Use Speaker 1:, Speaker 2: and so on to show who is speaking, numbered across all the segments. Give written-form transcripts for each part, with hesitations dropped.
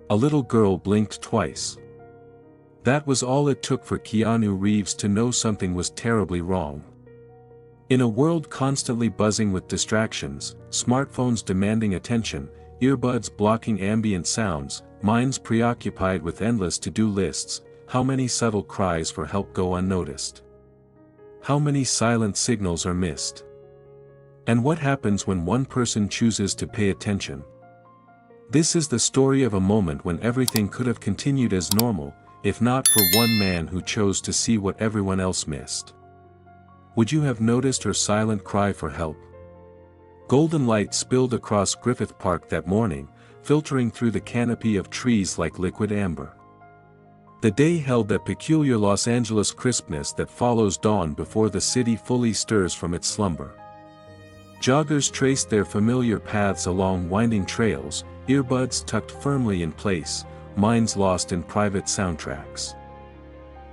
Speaker 1: A little girl blinked twice. That was all it took for Keanu Reeves to know something was terribly wrong. In a world constantly buzzing with distractions, smartphones demanding attention, earbuds blocking ambient sounds, minds preoccupied with endless to-do lists, how many subtle cries for help go unnoticed? How many silent signals are missed? And what happens when one person chooses to pay attention? This is the story of a moment when everything could have continued as normal, if not for one man who chose to see what everyone else missed. Would you have noticed her silent cry for help? Golden light spilled across Griffith Park that morning, filtering through the canopy of trees like liquid amber. The day held that peculiar Los Angeles crispness that follows dawn before the city fully stirs from its slumber. Joggers traced their familiar paths along winding trails, earbuds tucked firmly in place, minds lost in private soundtracks.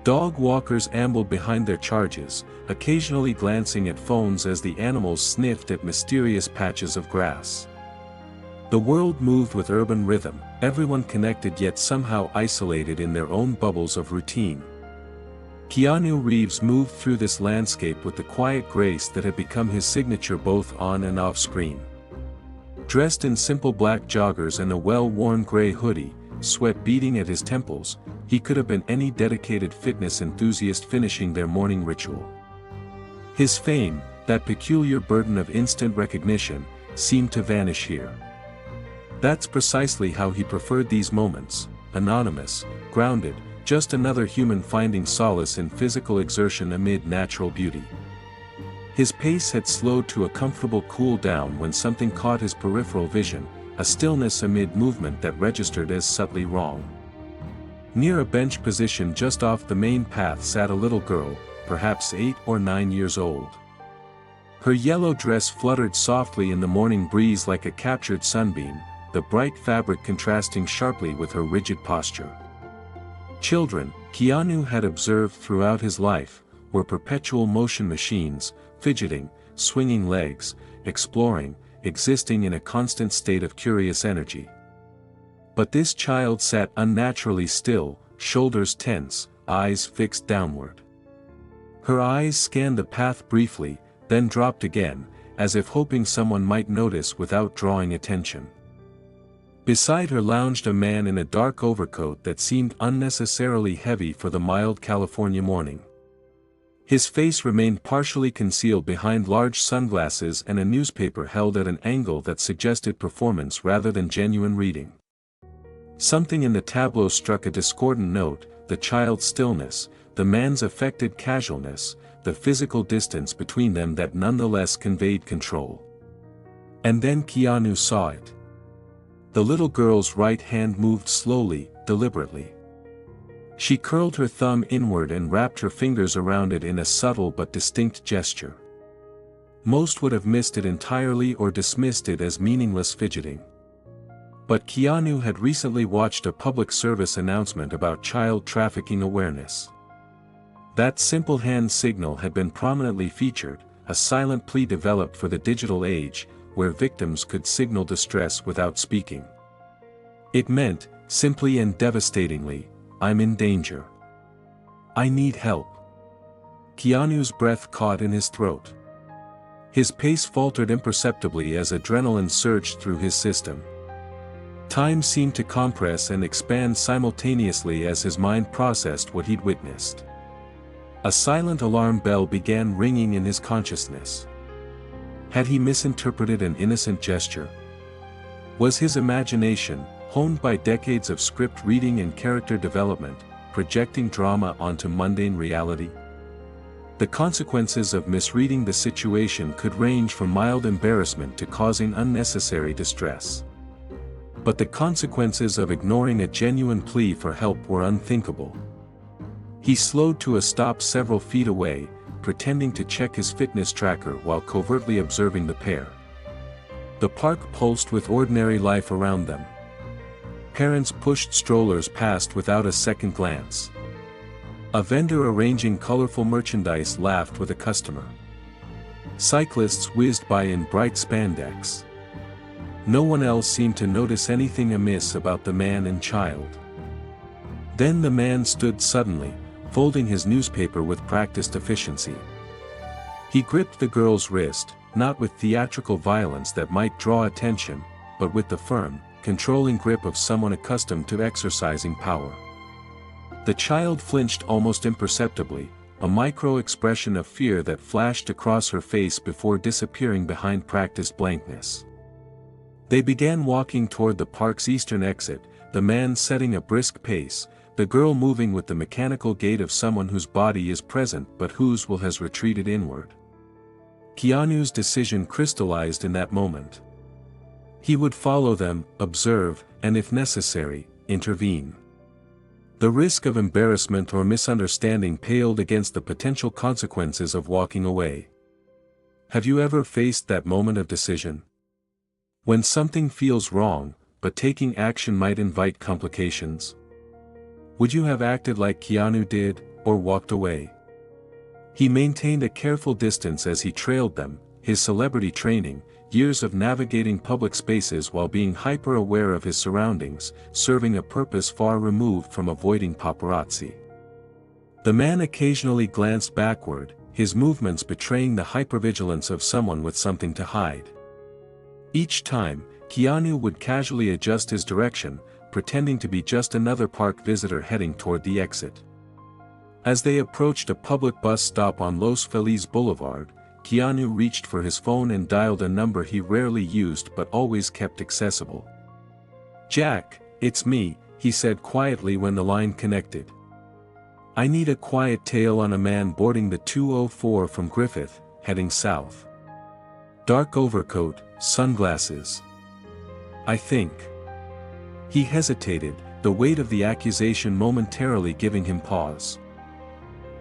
Speaker 1: Dog walkers ambled behind their charges, occasionally glancing at phones as the animals sniffed at mysterious patches of grass. The world moved with urban rhythm, everyone connected yet somehow isolated in their own bubbles of routine. Keanu Reeves moved through this landscape with the quiet grace that had become his signature both on and off screen. Dressed in simple black joggers and a well-worn gray hoodie, sweat beading at his temples, he could have been any dedicated fitness enthusiast finishing their morning ritual. His fame, that peculiar burden of instant recognition, seemed to vanish here. That's precisely how he preferred these moments, anonymous, grounded, just another human finding solace in physical exertion amid natural beauty. His pace had slowed to a comfortable cool down when something caught his peripheral vision, a stillness amid movement that registered as subtly wrong. Near a bench position just off the main path sat a little girl, perhaps 8 or 9 years old. Her yellow dress fluttered softly in the morning breeze like a captured sunbeam, the bright fabric contrasting sharply with her rigid posture. Children, Keanu had observed throughout his life, were perpetual motion machines, fidgeting, swinging legs, exploring, existing in a constant state of curious energy. But this child sat unnaturally still, shoulders tense, eyes fixed downward. Her eyes scanned the path briefly, then dropped again, as if hoping someone might notice without drawing attention. Beside her lounged a man in a dark overcoat that seemed unnecessarily heavy for the mild California morning. His face remained partially concealed behind large sunglasses and a newspaper held at an angle that suggested performance rather than genuine reading. Something in the tableau struck a discordant note, the child's stillness, the man's affected casualness, the physical distance between them that nonetheless conveyed control. And then Keanu saw it. The little girl's right hand moved slowly, deliberately. She curled her thumb inward and wrapped her fingers around it in a subtle but distinct gesture. Most would have missed it entirely or dismissed it as meaningless fidgeting. But Keanu had recently watched a public service announcement about child trafficking awareness. That simple hand signal had been prominently featured, a silent plea developed for the digital age, where victims could signal distress without speaking. It meant, simply and devastatingly, "I'm in danger. I need help." Keanu's breath caught in his throat. His pace faltered imperceptibly as adrenaline surged through his system. Time seemed to compress and expand simultaneously as his mind processed what he'd witnessed. A silent alarm bell began ringing in his consciousness. Had he misinterpreted an innocent gesture? Was his imagination, honed by decades of script reading and character development, projecting drama onto mundane reality? The consequences of misreading the situation could range from mild embarrassment to causing unnecessary distress. But the consequences of ignoring a genuine plea for help were unthinkable. He slowed to a stop several feet away, pretending to check his fitness tracker while covertly observing the pair. The park pulsed with ordinary life around them. Parents pushed strollers past without a second glance. A vendor arranging colorful merchandise laughed with a customer. Cyclists whizzed by in bright spandex. No one else seemed to notice anything amiss about the man and child. Then the man stood suddenly, folding his newspaper with practiced efficiency. He gripped the girl's wrist, not with theatrical violence that might draw attention, but with the firm, controlling grip of someone accustomed to exercising power. The child flinched almost imperceptibly, a micro-expression of fear that flashed across her face before disappearing behind practiced blankness. They began walking toward the park's eastern exit, the man setting a brisk pace, the girl moving with the mechanical gait of someone whose body is present but whose will has retreated inward. Keanu's decision crystallized in that moment. He would follow them, observe, and if necessary, intervene. The risk of embarrassment or misunderstanding paled against the potential consequences of walking away. Have you ever faced that moment of decision? When something feels wrong, but taking action might invite complications? Would you have acted like Keanu did, or walked away? He maintained a careful distance as he trailed them, his celebrity training, years of navigating public spaces while being hyper-aware of his surroundings, serving a purpose far removed from avoiding paparazzi. The man occasionally glanced backward, his movements betraying the hypervigilance of someone with something to hide. Each time, Keanu would casually adjust his direction, pretending to be just another park visitor heading toward the exit. As they approached a public bus stop on Los Feliz Boulevard, Keanu reached for his phone and dialed a number he rarely used but always kept accessible. "Jack, it's me," he said quietly when the line connected. "I need a quiet tale on a man boarding the 204 from Griffith, heading south. Dark overcoat, sunglasses. I think." He hesitated, the weight of the accusation momentarily giving him pause.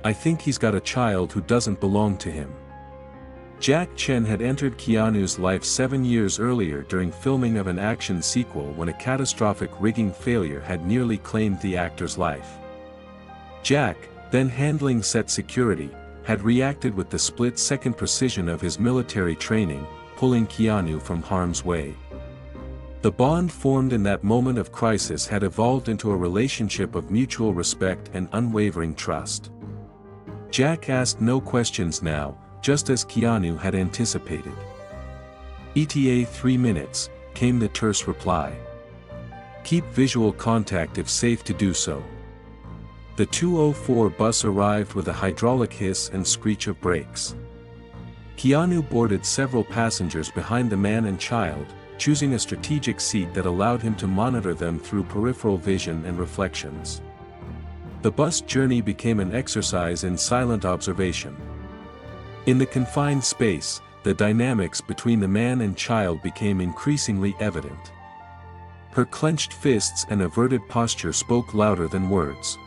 Speaker 1: "I think he's got a child who doesn't belong to him." Jack Chen had entered Keanu's life 7 years earlier during filming of an action sequel when a catastrophic rigging failure had nearly claimed the actor's life. Jack, then handling set security, had reacted with the split-second precision of his military training, pulling Keanu from harm's way. The bond formed in that moment of crisis had evolved into a relationship of mutual respect and unwavering trust. Jack asked no questions now, just as Keanu had anticipated. "ETA 3 minutes, came the terse reply. "Keep visual contact if safe to do so." The 204 bus arrived with a hydraulic hiss and screech of brakes. Keanu boarded several passengers behind the man and child, choosing a strategic seat that allowed him to monitor them through peripheral vision and reflections. The bus journey became an exercise in silent observation. In the confined space, the dynamics between the man and child became increasingly evident. Her clenched fists and averted posture spoke louder than words.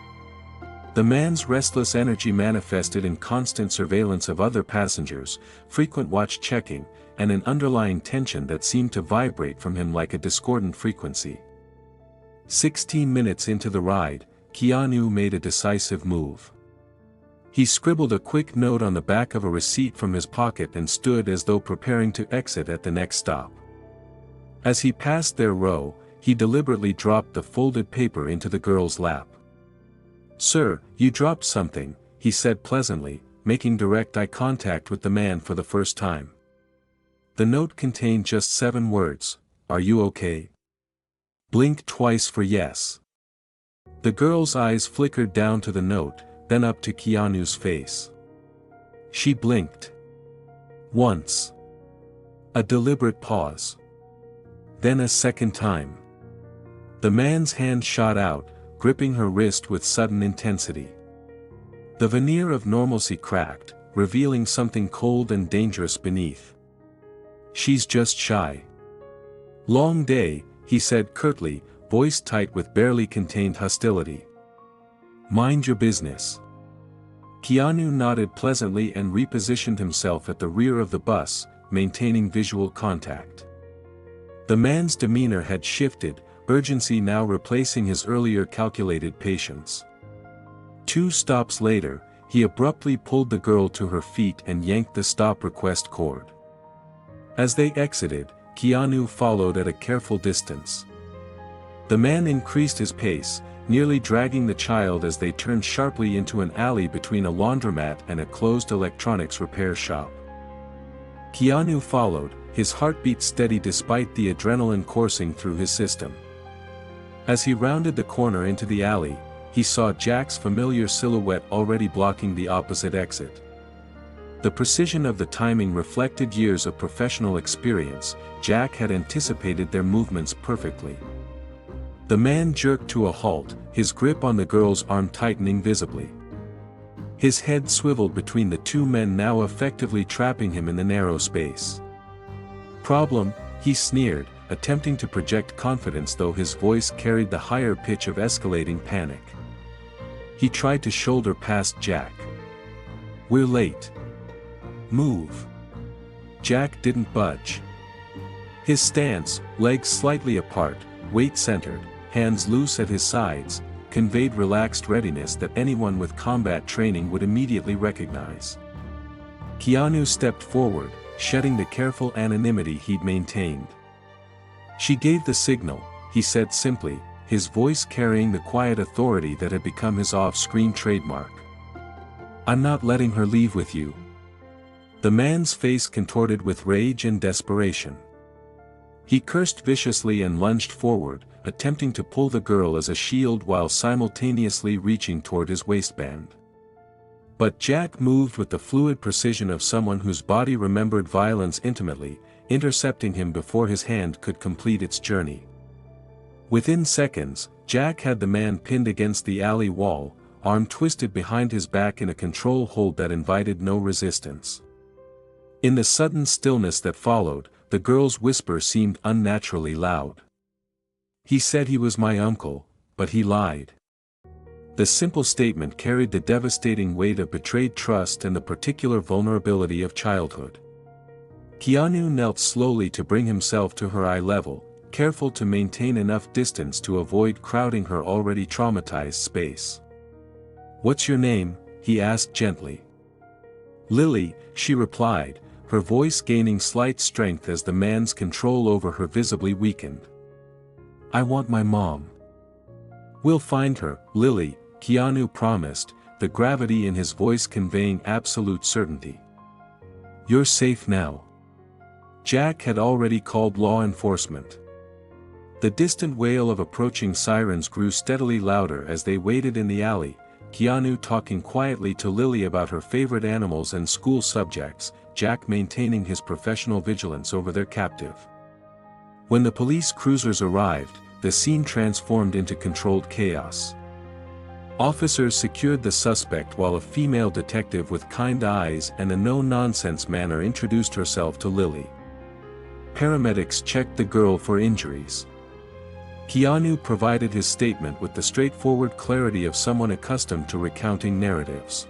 Speaker 1: The man's restless energy manifested in constant surveillance of other passengers, frequent watch checking, and an underlying tension that seemed to vibrate from him like a discordant frequency. 16 minutes into the ride, Keanu made a decisive move. He scribbled a quick note on the back of a receipt from his pocket and stood as though preparing to exit at the next stop. As he passed their row, he deliberately dropped the folded paper into the girl's lap. "Sir, you dropped something," he said pleasantly, making direct eye contact with the man for the first time. The note contained just 7 words, "Are you okay?" Blink twice for yes. The girl's eyes flickered down to the note, then up to Keanu's face. She blinked. Once. A deliberate pause. Then a second time. The man's hand shot out, gripping her wrist with sudden intensity. The veneer of normalcy cracked, revealing something cold and dangerous beneath. "She's just shy." "Long day," he said curtly, voice tight with barely contained hostility. "Mind your business." Keanu nodded pleasantly and repositioned himself at the rear of the bus, maintaining visual contact. The man's demeanor had shifted, urgency now replacing his earlier calculated patience. 2 stops later, he abruptly pulled the girl to her feet and yanked the stop request cord. As they exited, Keanu followed at a careful distance. The man increased his pace, nearly dragging the child as they turned sharply into an alley between a laundromat and a closed electronics repair shop. Keanu followed, his heartbeat steady despite the adrenaline coursing through his system. As he rounded the corner into the alley, he saw Jack's familiar silhouette already blocking the opposite exit. The precision of the timing reflected years of professional experience. Jack had anticipated their movements perfectly. The man jerked to a halt, his grip on the girl's arm tightening visibly. His head swiveled between the two men now effectively trapping him in the narrow space. "Problem," he sneered, attempting to project confidence though his voice carried the higher pitch of escalating panic. He tried to shoulder past Jack. "We're late. Move." Jack didn't budge. His stance, legs slightly apart, weight centered, hands loose at his sides, conveyed relaxed readiness that anyone with combat training would immediately recognize. Keanu stepped forward, shedding the careful anonymity he'd maintained. "She gave the signal," he said simply, his voice carrying the quiet authority that had become his off-screen trademark. "I'm not letting her leave with you." The man's face contorted with rage and desperation. He cursed viciously and lunged forward, attempting to pull the girl as a shield while simultaneously reaching toward his waistband. But Jack moved with the fluid precision of someone whose body remembered violence intimately, intercepting him before his hand could complete its journey. Within seconds, Jack had the man pinned against the alley wall, arm twisted behind his back in a control hold that invited no resistance. In the sudden stillness that followed, the girl's whisper seemed unnaturally loud. "He said he was my uncle, but he lied." The simple statement carried the devastating weight of betrayed trust and the particular vulnerability of childhood. Keanu knelt slowly to bring himself to her eye level, careful to maintain enough distance to avoid crowding her already traumatized space. "What's your name?" he asked gently. "Lily," she replied, her voice gaining slight strength as the man's control over her visibly weakened. "I want my mom." "We'll find her, Lily," Keanu promised, the gravity in his voice conveying absolute certainty. "You're safe now." Jack had already called law enforcement. The distant wail of approaching sirens grew steadily louder as they waited in the alley, Keanu talking quietly to Lily about her favorite animals and school subjects, Jack maintaining his professional vigilance over their captive. When the police cruisers arrived, the scene transformed into controlled chaos. Officers secured the suspect while a female detective with kind eyes and a no-nonsense manner introduced herself to Lily. Paramedics checked the girl for injuries. Keanu provided his statement with the straightforward clarity of someone accustomed to recounting narratives.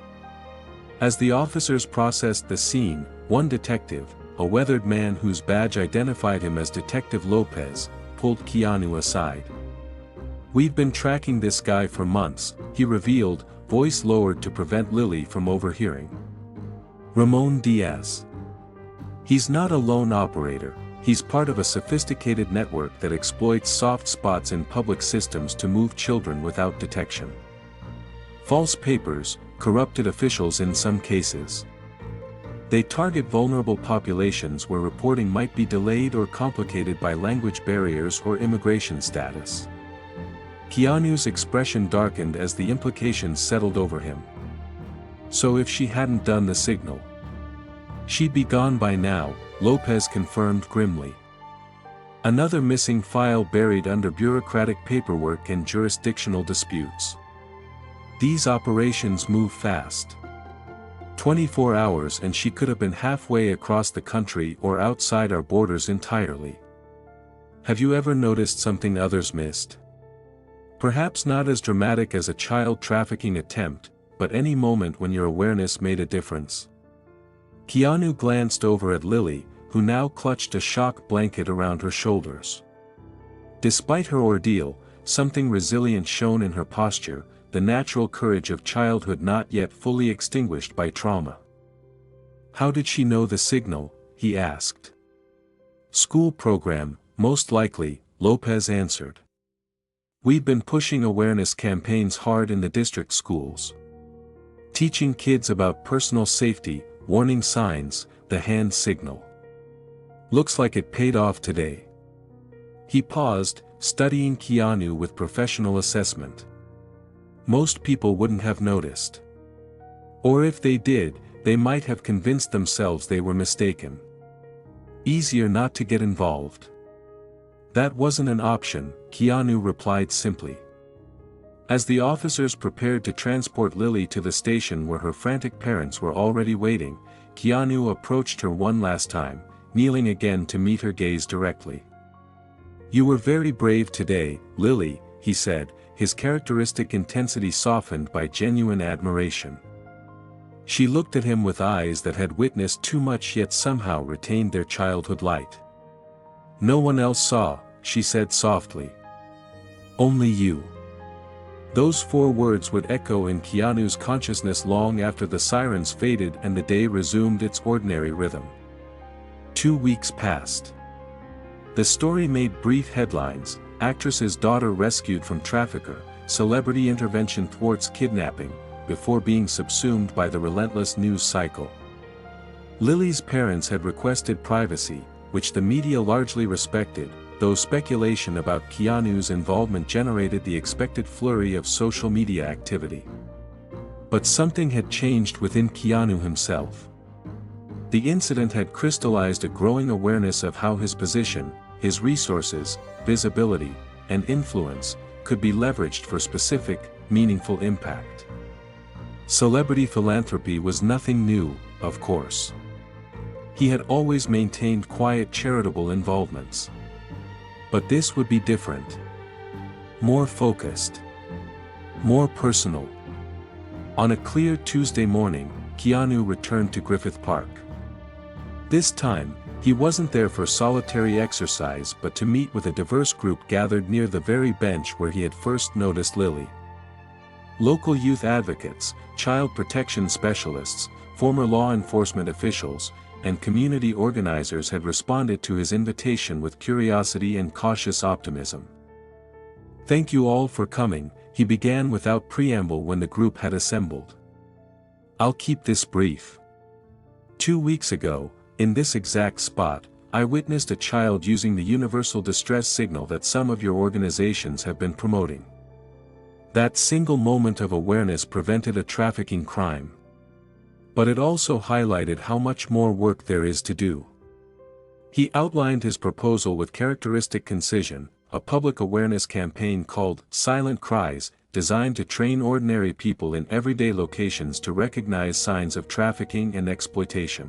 Speaker 1: As the officers processed the scene, one detective, a weathered man whose badge identified him as Detective Lopez, pulled Keanu aside. "We've been tracking this guy for months," he revealed, voice lowered to prevent Lily from overhearing. "Ramon Diaz. He's not a lone operator, he's part of a sophisticated network that exploits soft spots in public systems to move children without detection. False papers, corrupted officials in some cases. They target vulnerable populations where reporting might be delayed or complicated by language barriers or immigration status." Keanu's expression darkened as the implications settled over him. "So if she hadn't done the signal, she'd be gone by now," Lopez confirmed grimly. "Another missing file buried under bureaucratic paperwork and jurisdictional disputes. These operations move fast. 24 hours and she could have been halfway across the country or outside our borders entirely. Have you ever noticed something others missed? Perhaps not as dramatic as a child trafficking attempt, but any moment when your awareness made a difference." Keanu glanced over at Lily, who now clutched a shock blanket around her shoulders. Despite her ordeal, something resilient shone in her posture, the natural courage of childhood not yet fully extinguished by trauma. "How did she know the signal?" he asked. School program, most likely, Lopez answered. We've been pushing awareness campaigns hard in the district schools. Teaching kids about personal safety, warning signs, the hand signal. Looks like it paid off today. He paused, studying Keanu with professional assessment. Most people wouldn't have noticed. Or if they did, they might have convinced themselves they were mistaken. Easier not to get involved. That wasn't an option, Keanu replied simply. As the officers prepared to transport Lily to the station where her frantic parents were already waiting, Keanu approached her one last time, kneeling again to meet her gaze directly. You were very brave today, Lily, he said, his characteristic intensity softened by genuine admiration. She looked at him with eyes that had witnessed too much yet somehow retained their childhood light. No one else saw, she said softly. Only you. Those 4 words would echo in Keanu's consciousness long after the sirens faded and the day resumed its ordinary rhythm. 2 weeks passed. The story made brief headlines: actress's daughter rescued from trafficker, celebrity intervention thwarts kidnapping, before being subsumed by the relentless news cycle. Lily's parents had requested privacy, which the media largely respected, though speculation about Keanu's involvement generated the expected flurry of social media activity. But something had changed within Keanu himself. The incident had crystallized a growing awareness of how his position, his resources, visibility, and influence, could be leveraged for specific, meaningful impact. Celebrity philanthropy was nothing new, of course. He had always maintained quiet charitable involvements. But this would be different. More focused. More personal. On a clear Tuesday morning, Keanu returned to Griffith Park. This time, he wasn't there for solitary exercise but to meet with a diverse group gathered near the very bench where he had first noticed Lily. Local youth advocates, child protection specialists, former law enforcement officials, and community organizers had responded to his invitation with curiosity and cautious optimism. Thank you all for coming, he began without preamble when the group had assembled. I'll keep this brief. 2 weeks ago, in this exact spot, I witnessed a child using the universal distress signal that some of your organizations have been promoting. That single moment of awareness prevented a trafficking crime. But it also highlighted how much more work there is to do. He outlined his proposal with characteristic concision, a public awareness campaign called Silent Cries, designed to train ordinary people in everyday locations to recognize signs of trafficking and exploitation.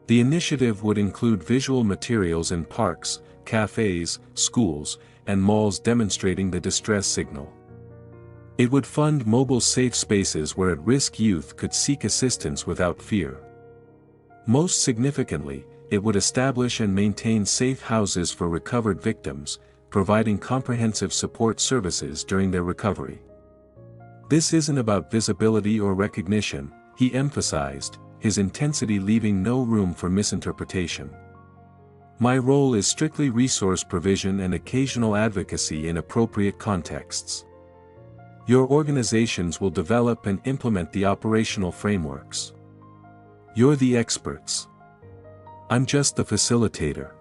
Speaker 1: The initiative would include visual materials in parks, cafes, schools, and malls demonstrating the distress signal. It would fund mobile safe spaces where at-risk youth could seek assistance without fear. Most significantly, it would establish and maintain safe houses for recovered victims, providing comprehensive support services during their recovery. This isn't about visibility or recognition, he emphasized, his intensity leaving no room for misinterpretation. My role is strictly resource provision and occasional advocacy in appropriate contexts. Your organizations will develop and implement the operational frameworks. You're the experts. I'm just the facilitator.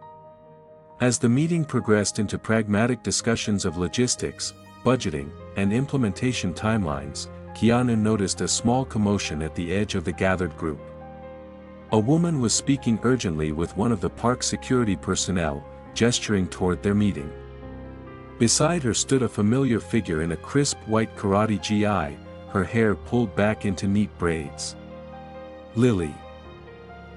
Speaker 1: As the meeting progressed into pragmatic discussions of logistics, budgeting, and implementation timelines, Keanu noticed a small commotion at the edge of the gathered group. A woman was speaking urgently with one of the park security personnel, gesturing toward their meeting. Beside her stood a familiar figure in a crisp white karate gi, her hair pulled back into neat braids. Lily.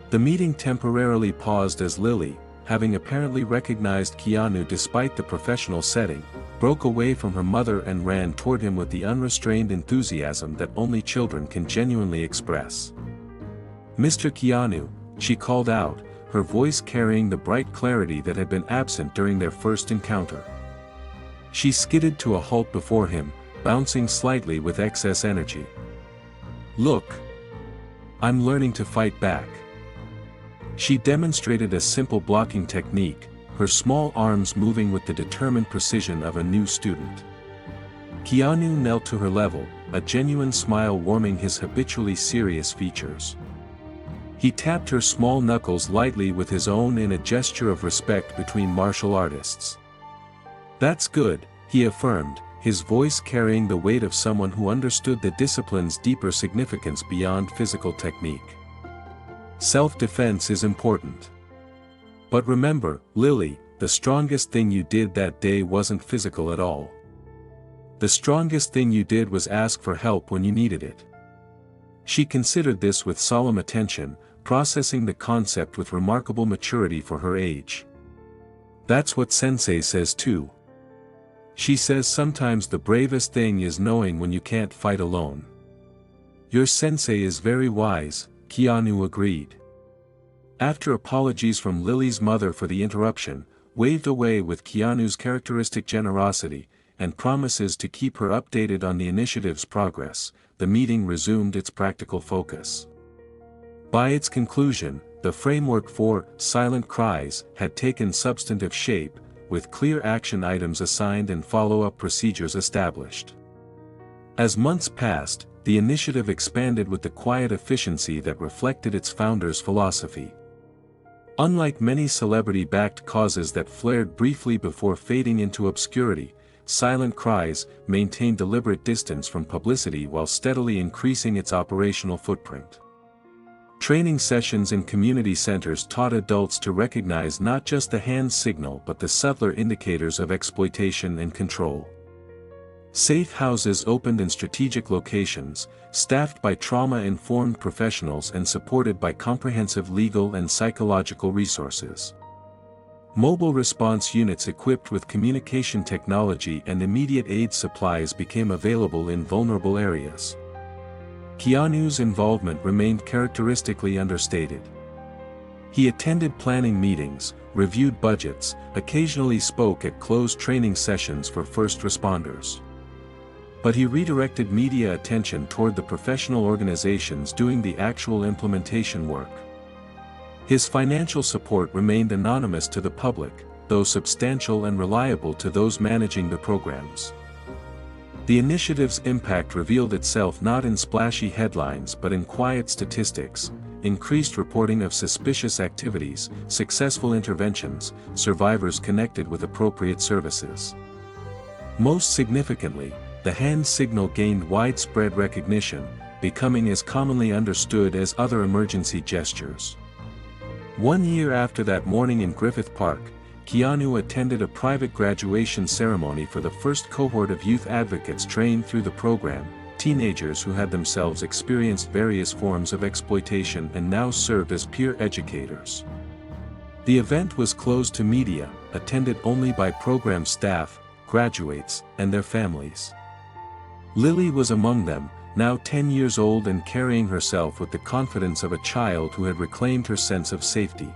Speaker 1: The meeting temporarily paused as Lily, having apparently recognized Keanu despite the professional setting, broke away from her mother and ran toward him with the unrestrained enthusiasm that only children can genuinely express. Mr. Keanu, she called out, her voice carrying the bright clarity that had been absent during their first encounter. She skidded to a halt before him, bouncing slightly with excess energy. Look. I'm learning to fight back. She demonstrated a simple blocking technique, her small arms moving with the determined precision of a new student. Keanu knelt to her level, a genuine smile warming his habitually serious features. He tapped her small knuckles lightly with his own in a gesture of respect between martial artists. "That's good," he affirmed, his voice carrying the weight of someone who understood the discipline's deeper significance beyond physical technique. "Self-defense is important. But remember, Lily, the strongest thing you did that day wasn't physical at all. The strongest thing you did was ask for help when you needed it." She considered this with solemn attention, processing the concept with remarkable maturity for her age. "That's what Sensei says too. She says sometimes the bravest thing is knowing when you can't fight alone." "Your sensei is very wise," Keanu agreed. After apologies from Lily's mother for the interruption, waved away with Keanu's characteristic generosity, and promises to keep her updated on the initiative's progress, the meeting resumed its practical focus. By its conclusion, the framework for silent cries had taken substantive shape, with clear action items assigned and follow-up procedures established. As months passed, the initiative expanded with the quiet efficiency that reflected its founder's philosophy. Unlike many celebrity-backed causes that flared briefly before fading into obscurity, Silent Cries maintained deliberate distance from publicity while steadily increasing its operational footprint. Training sessions in community centers taught adults to recognize not just the hand signal but the subtler indicators of exploitation and control. Safe houses opened in strategic locations, staffed by trauma-informed professionals and supported by comprehensive legal and psychological resources. Mobile response units equipped with communication technology and immediate aid supplies became available in vulnerable areas. Keanu's involvement remained characteristically understated. He attended planning meetings, reviewed budgets, occasionally spoke at closed training sessions for first responders. But he redirected media attention toward the professional organizations doing the actual implementation work. His financial support remained anonymous to the public, though substantial and reliable to those managing the programs. The initiative's impact revealed itself not in splashy headlines but in quiet statistics, increased reporting of suspicious activities, successful interventions, survivors connected with appropriate services. Most significantly, the hand signal gained widespread recognition, becoming as commonly understood as other emergency gestures. 1 year after that morning in Griffith Park, Keanu attended a private graduation ceremony for the first cohort of youth advocates trained through the program, teenagers who had themselves experienced various forms of exploitation and now served as peer educators. The event was closed to media, attended only by program staff, graduates, and their families. Lily was among them, now 10 years old and carrying herself with the confidence of a child who had reclaimed her sense of safety.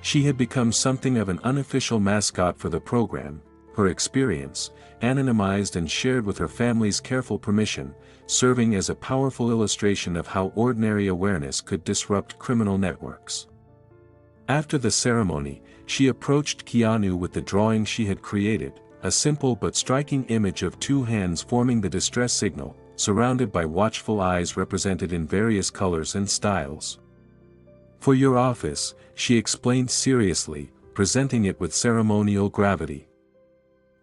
Speaker 1: She had become something of an unofficial mascot for the program, her experience, anonymized and shared with her family's careful permission, serving as a powerful illustration of how ordinary awareness could disrupt criminal networks. After the ceremony, she approached Keanu with the drawing she had created, a simple but striking image of two hands forming the distress signal, surrounded by watchful eyes represented in various colors and styles. "For your office," she explained seriously, presenting it with ceremonial gravity.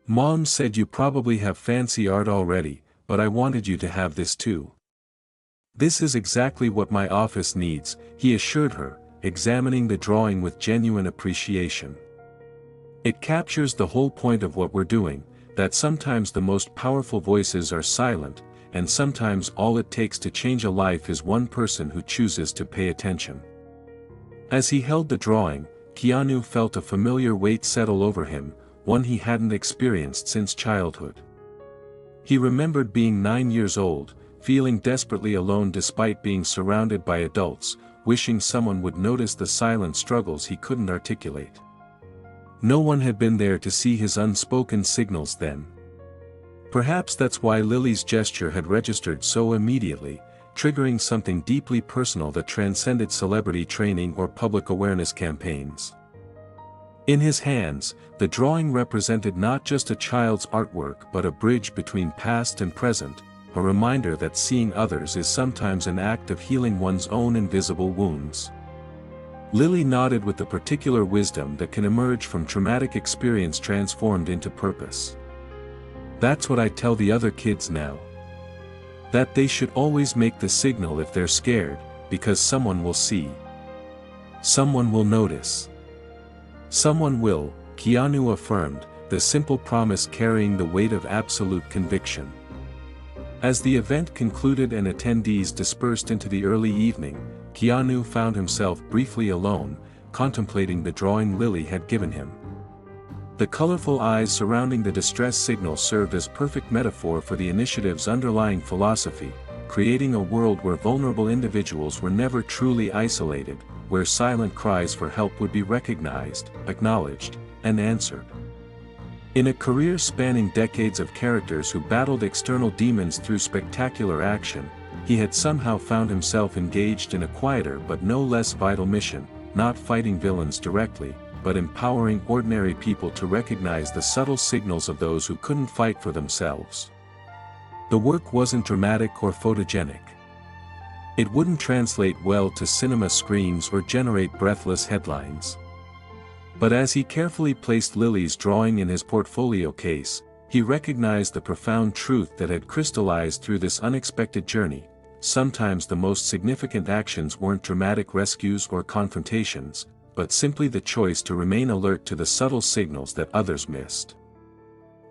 Speaker 1: "Mom said you probably have fancy art already, but I wanted you to have this too." "This is exactly what my office needs," he assured her, examining the drawing with genuine appreciation. "It captures the whole point of what we're doing, that sometimes the most powerful voices are silent, and sometimes all it takes to change a life is one person who chooses to pay attention." As he held the drawing, Keanu felt a familiar weight settle over him, one he hadn't experienced since childhood. He remembered being 9 years old, feeling desperately alone despite being surrounded by adults, wishing someone would notice the silent struggles he couldn't articulate. No one had been there to see his unspoken signals then. Perhaps that's why Lily's gesture had registered so immediately, triggering something deeply personal that transcended celebrity training or public awareness campaigns. In his hands, the drawing represented not just a child's artwork but a bridge between past and present, a reminder that seeing others is sometimes an act of healing one's own invisible wounds. Lily nodded with the particular wisdom that can emerge from traumatic experience transformed into purpose. That's what I tell the other kids now. That they should always make the signal if they're scared, because someone will see. Someone will notice. Someone will, Keanu affirmed, the simple promise carrying the weight of absolute conviction. As the event concluded and attendees dispersed into the early evening, Keanu found himself briefly alone, contemplating the drawing Lily had given him. The colorful eyes surrounding the distress signal served as perfect metaphor for the initiative's underlying philosophy, creating a world where vulnerable individuals were never truly isolated, where silent cries for help would be recognized, acknowledged, and answered. In a career spanning decades of characters who battled external demons through spectacular action, he had somehow found himself engaged in a quieter but no less vital mission, not fighting villains directly, but empowering ordinary people to recognize the subtle signals of those who couldn't fight for themselves. The work wasn't dramatic or photogenic. It wouldn't translate well to cinema screens or generate breathless headlines. But as he carefully placed Lily's drawing in his portfolio case, he recognized the profound truth that had crystallized through this unexpected journey. Sometimes the most significant actions weren't dramatic rescues or confrontations, but simply the choice to remain alert to the subtle signals that others missed.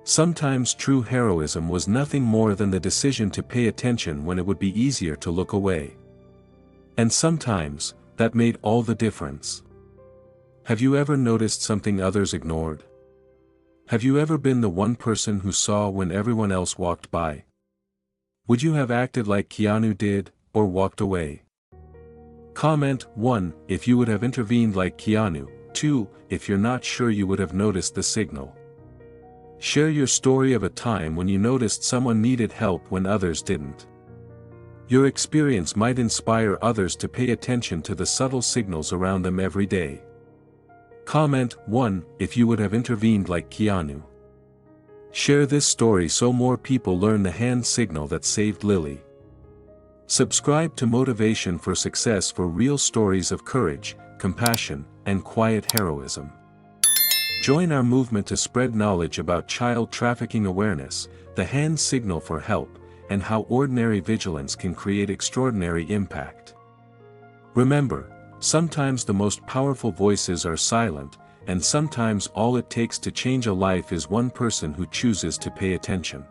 Speaker 1: Sometimes true heroism was nothing more than the decision to pay attention when it would be easier to look away. And sometimes, that made all the difference. Have you ever noticed something others ignored? Have you ever been the one person who saw when everyone else walked by? Would you have acted like Keanu did, or walked away? Comment 1 if you would have intervened like Keanu, 2 if you're not sure you would have noticed the signal. Share your story of a time when you noticed someone needed help when others didn't. Your experience might inspire others to pay attention to the subtle signals around them every day. Comment 1 if you would have intervened like Keanu. Share this story so more people learn the hand signal that saved Lily. Subscribe to Motivation for Success for real stories of courage, compassion, and quiet heroism. Join our movement to spread knowledge about child trafficking awareness, the hand signal for help, and how ordinary vigilance can create extraordinary impact. Remember, sometimes the most powerful voices are silent, and sometimes all it takes to change a life is one person who chooses to pay attention.